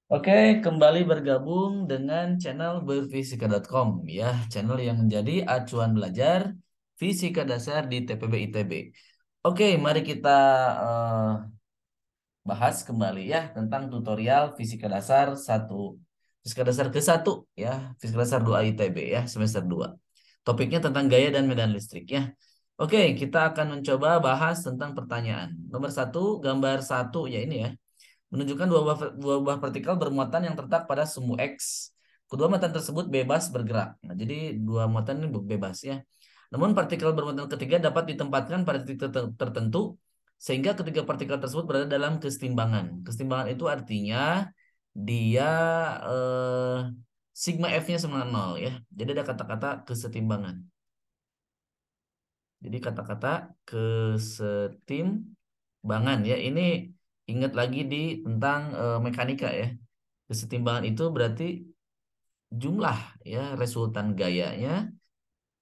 Oke, kembali bergabung dengan channel berfisika.com ya, channel yang menjadi acuan belajar fisika dasar di TPB ITB. Oke, mari kita eh, bahas kembali ya tentang tutorial fisika dasar satu, fisika dasar ke-1 ya, fisika dasar 2 ITB ya, semester 2. Topiknya tentang gaya dan medan listrik ya. Oke, kita akan mencoba bahas tentang pertanyaan. Nomor 1, gambar 1 ya ini ya, menunjukkan dua buah partikel bermuatan yang terletak pada sumbu X. Kedua muatan tersebut bebas bergerak. Nah, jadi dua muatan ini bebas ya. Namun partikel bermuatan ketiga dapat ditempatkan pada titik tertentu sehingga ketiga partikel tersebut berada dalam kesetimbangan. Kesetimbangan itu artinya dia eh, sigma F-nya sama dengan 0 ya. Jadi ada kata-kata kesetimbangan. Jadi kata-kata kesetimbangan ya. Ini ingat lagi di tentang mekanika ya. Kesetimbangan itu berarti jumlah ya resultan gayanya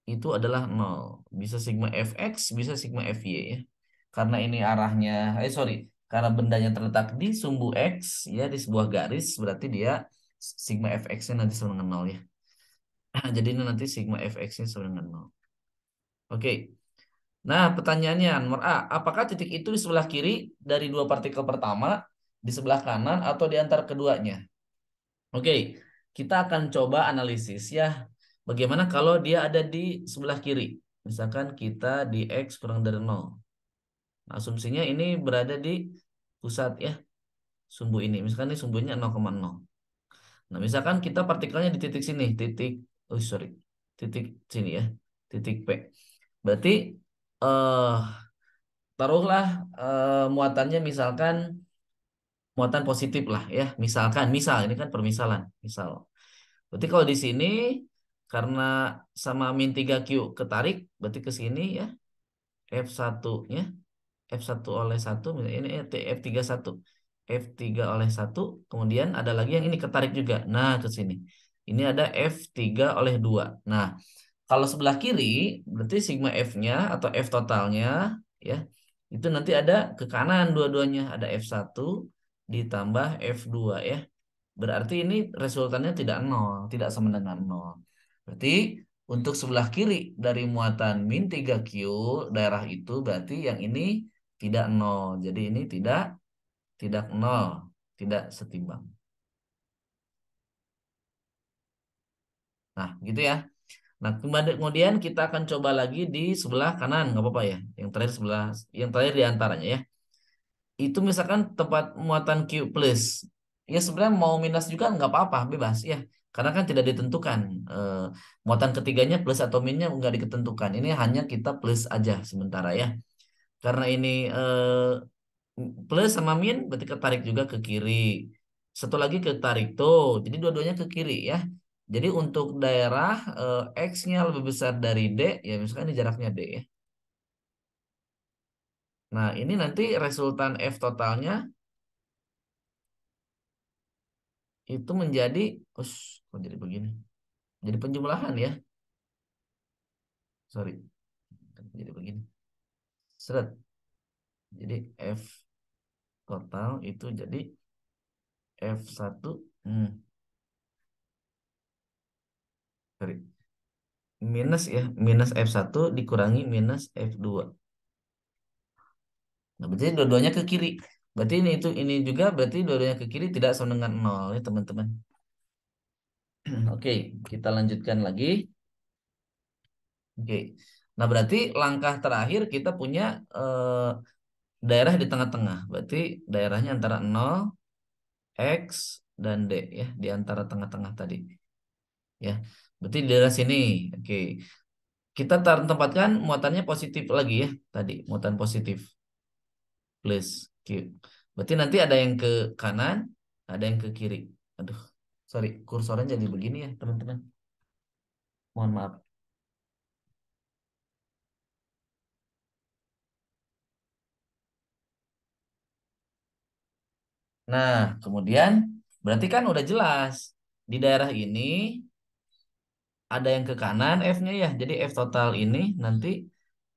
itu adalah nol. Bisa sigma fx, bisa sigma fy ya. Karena ini arahnya, karena bendanya terletak di sumbu x ya di sebuah garis, berarti dia sigma fx-nya nanti sama dengan nol ya. Jadi ini nanti sigma fx-nya sama dengan nol. Oke. Nah, pertanyaannya nomor A, apakah titik itu di sebelah kiri dari dua partikel pertama, di sebelah kanan atau di antara keduanya? Oke, kita akan coba analisis ya. Bagaimana kalau dia ada di sebelah kiri? Misalkan kita di X kurang dari 0. Nah, asumsinya ini berada di pusat ya, sumbu ini. Misalkan ini sumbunya 0,0. Nah, misalkan kita partikelnya di titik sini, titik sini ya, titik P. Berarti eh taruhlah muatannya misalkan muatan positif lah ya. Misalkan, ini kan permisalan, misal. Berarti kalau di sini karena sama min 3Q ketarik, berarti ke sini ya F1-nya, F1 oleh 1, misalnya ini F31. F3 oleh 1, kemudian ada lagi yang ini ketarik juga. Nah, ke sini. Ini ada F3 oleh 2. Nah, kalau sebelah kiri, berarti sigma F-nya atau F totalnya, ya, itu nanti ada ke kanan dua-duanya. Ada F1 ditambah F2 ya. Berarti ini resultannya tidak nol, tidak sama dengan nol. Berarti untuk sebelah kiri dari muatan min 3Q daerah itu berarti yang ini tidak nol. Jadi ini tidak nol, tidak setimbang. Nah, gitu ya. Nah, kemudian kita akan coba lagi di sebelah kanan, nggak apa-apa ya. Yang terakhir di antaranya ya. Itu misalkan tempat muatan Q plus. Ya sebenarnya mau minus juga nggak apa-apa, bebas ya. Karena kan tidak ditentukan. Eh, Muatan ketiganya plus atau minusnya nggak ditentukan. Ini hanya kita plus aja sementara ya. Karena ini plus sama min berarti ketarik juga ke kiri. Satu lagi ketarik tuh. Jadi dua-duanya ke kiri ya. Jadi untuk daerah X-nya lebih besar dari D, ya misalkan ini jaraknya D ya. Nah, ini nanti resultan F totalnya itu menjadi, kok jadi begini? Jadi penjumlahan ya. Sorry, jadi begini. Seret. Jadi F total itu jadi F1, sorry, minus ya, minus F1 dikurangi minus F2. Nah, berarti dua-duanya ke kiri. Berarti ini juga berarti dua-duanya ke kiri tidak sama dengan nol ya, teman-teman. Oke, kita lanjutkan lagi. Oke. Nah, berarti langkah terakhir kita punya eh, daerah di tengah-tengah. Berarti daerahnya antara 0, X, dan D ya, di antara tengah-tengah tadi. Ya. Berarti di daerah sini. Oke. Kita tempatkan muatannya positif lagi ya, tadi muatan positif plus Q. Berarti nanti ada yang ke kanan, ada yang ke kiri. Aduh, sorry, kursornya jadi begini ya, teman-teman. Mohon maaf. Nah, kemudian berarti kan udah jelas di daerah ini ada yang ke kanan F-nya ya. Jadi F total ini nanti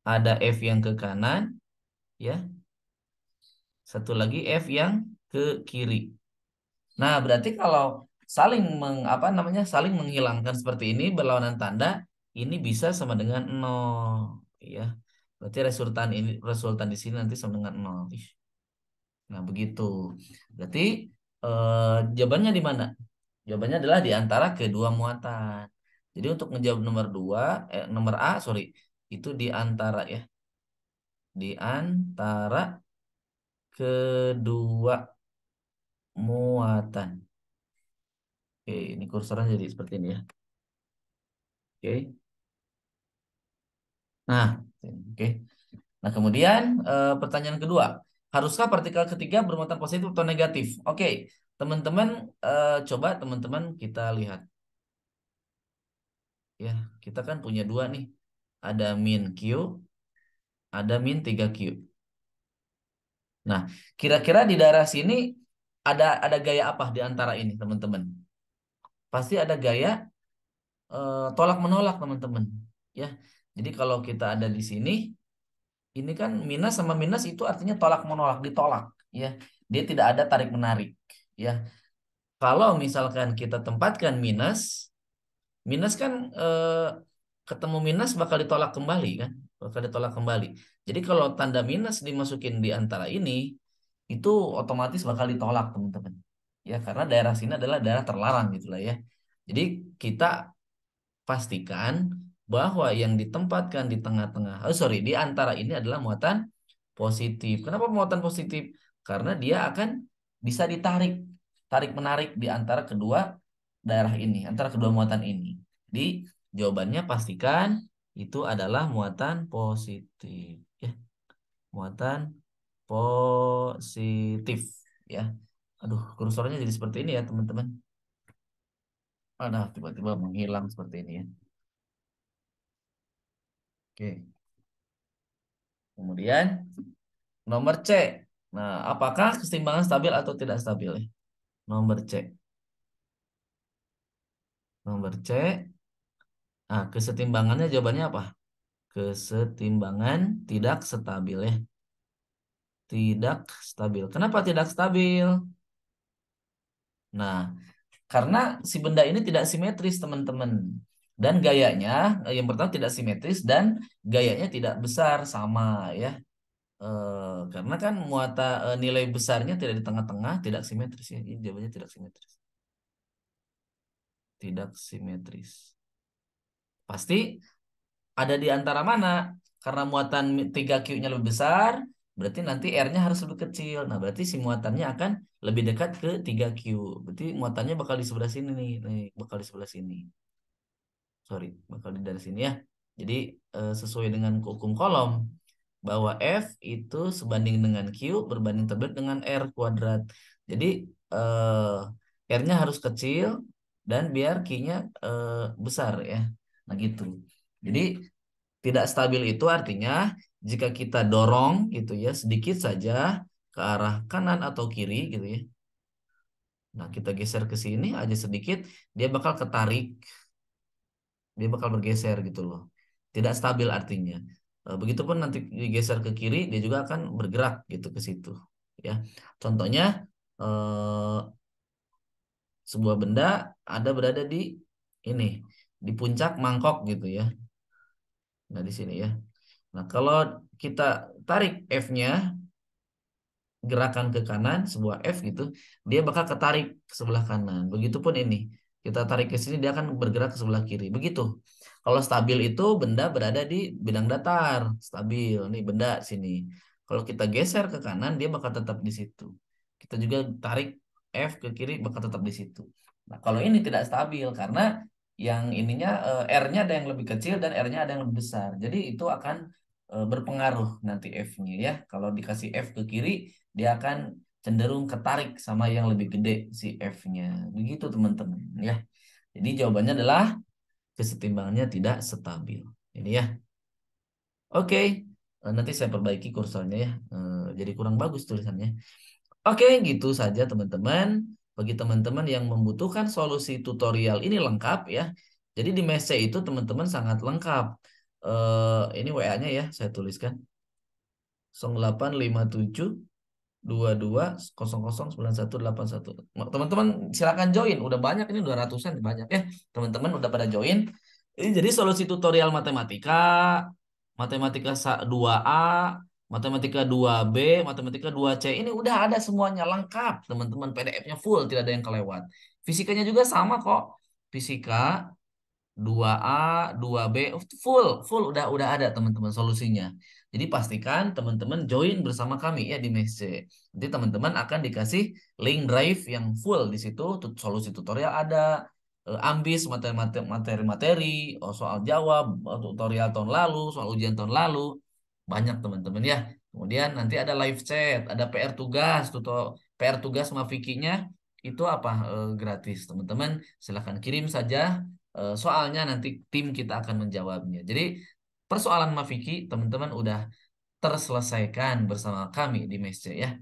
ada F yang ke kanan ya. Satu lagi F yang ke kiri. Nah, berarti kalau apa namanya? Saling menghilangkan seperti ini berlawanan tanda, ini bisa sama dengan nol, ya. Berarti resultan di sini nanti sama dengan nol. Ih, nah, begitu. Berarti jawabannya di mana? Jawabannya adalah di antara kedua muatan. Jadi untuk menjawab nomor A, sorry, itu di antara ya, di antara kedua muatan. Oke, ini kursornya jadi seperti ini ya. Oke. Nah, oke. Nah, kemudian pertanyaan kedua, haruskah partikel ketiga bermuatan positif atau negatif? Oke, teman-teman, coba teman-teman kita lihat ya. Kita kan punya dua nih. Ada min Q, ada min 3Q. Nah, kira-kira di daerah sini ada gaya apa di antara ini, teman-teman? Pasti ada gaya tolak menolak, teman-teman. Ya. Jadi kalau kita ada di sini, ini kan minus sama minus itu artinya tolak menolak, ditolak, ya. Dia tidak ada tarik menarik, ya. Kalau misalkan kita tempatkan minus, minus kan ketemu minus bakal ditolak kembali kan, bakal ditolak kembali. Jadi kalau tanda minus dimasukin di antara ini, itu otomatis bakal ditolak, teman-teman. Ya, karena daerah sini adalah daerah terlarang gitulah ya. Jadi kita pastikan bahwa yang ditempatkan di tengah-tengah, sorry, di antara ini adalah muatan positif. Kenapa muatan positif? Karena dia akan bisa ditarik, tarik menarik di antara kedua daerah ini, antara kedua muatan ini. Di jawabannya pastikan itu adalah muatan positif, ya, muatan positif, ya. Aduh, kursornya jadi seperti ini ya, teman-teman. Ada tiba-tiba menghilang seperti ini ya. Oke. Kemudian nomor C. Nah, apakah keseimbangan stabil atau tidak stabil ya? Nomor C. Nomor C. Nah, kesetimbangannya jawabannya apa? Kesetimbangan tidak stabil ya. Tidak stabil. Kenapa tidak stabil? Nah, karena si benda ini tidak simetris, teman-teman. Dan gayanya, yang pertama tidak simetris dan gayanya tidak besar sama ya. Karena kan nilai besarnya tidak di tengah-tengah, tidak simetris ya. Ini jawabannya tidak simetris. Tidak simetris. Pasti ada di antara mana? Karena muatan 3Q-nya lebih besar, berarti nanti R-nya harus lebih kecil. Nah, berarti si muatannya akan lebih dekat ke 3Q. Berarti muatannya bakal di sebelah sini nih, bakal di sebelah sini. Sorry, bakal di dari sini ya. Jadi sesuai dengan hukum kolom bahwa F itu sebanding dengan Q berbanding terbalik dengan R kuadrat. Jadi R-nya harus kecil dan biar Q-nya besar ya. Nah gitu. Jadi tidak stabil itu artinya jika kita dorong gitu ya sedikit saja ke arah kanan atau kiri gitu ya. Nah, kita geser ke sini aja sedikit, dia bakal ketarik, dia bakal bergeser gitu loh. Tidak stabil artinya. Begitupun nanti digeser ke kiri, dia juga akan bergerak gitu ke situ. Ya, contohnya eh, sebuah benda berada di ini, di puncak mangkok gitu ya. Nah, di sini ya. Nah, kalau kita tarik F-nya, gerakan ke kanan, sebuah F gitu, dia bakal ketarik ke sebelah kanan. Begitupun ini. Kita tarik ke sini, dia akan bergerak ke sebelah kiri. Begitu. Kalau stabil itu benda berada di bidang datar, stabil. Nih benda sini. Kalau kita geser ke kanan, dia bakal tetap di situ. Kita juga tarik F ke kiri, bakal tetap di situ. Nah, kalau ini tidak stabil karena yang ininya R-nya ada yang lebih kecil dan R-nya ada yang lebih besar. Jadi itu akan berpengaruh nanti F-nya ya. Kalau dikasih F ke kiri, dia akan cenderung ketarik sama yang lebih gede si F-nya. Begitu teman-teman ya. Jadi jawabannya adalah kesetimbangannya tidak stabil. Ini ya. Oke, nanti saya perbaiki kursornya ya. Jadi kurang bagus tulisannya. Oke, gitu saja teman-teman. Bagi teman-teman yang membutuhkan solusi tutorial ini lengkap ya. Jadi di Mese itu teman-teman sangat lengkap. Ini WA-nya ya, saya tuliskan. 0857 0210091181. Teman-teman silakan join. Udah banyak ini 200-an banyak ya. Teman-teman udah pada join. Ini jadi solusi tutorial matematika, matematika 2A, matematika 2B, matematika 2C. Ini udah ada semuanya lengkap, teman-teman. PDF-nya full, tidak ada yang kelewat. Fisikanya juga sama kok. Fisika 2A, 2B full, full udah ada teman-teman solusinya. Jadi pastikan teman-teman join bersama kami ya di Mesce. Nanti teman-teman akan dikasih link drive yang full di situ, solusi tutorial ada, ambis materi-materi, oh, soal jawab, tutorial tahun lalu, soal ujian tahun lalu, banyak teman-teman ya. Kemudian nanti ada live chat, ada PR tugas, PR tugas sama Vikinya itu apa gratis teman-teman. Silahkan kirim saja soalnya nanti tim kita akan menjawabnya. Jadi persoalan Mafiki teman-teman udah terselesaikan bersama kami di Mesce ya.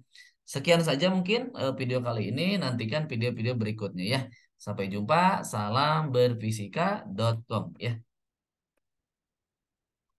Sekian saja mungkin video kali ini. Nantikan video-video berikutnya ya. Sampai jumpa. Salam berfisika.com ya.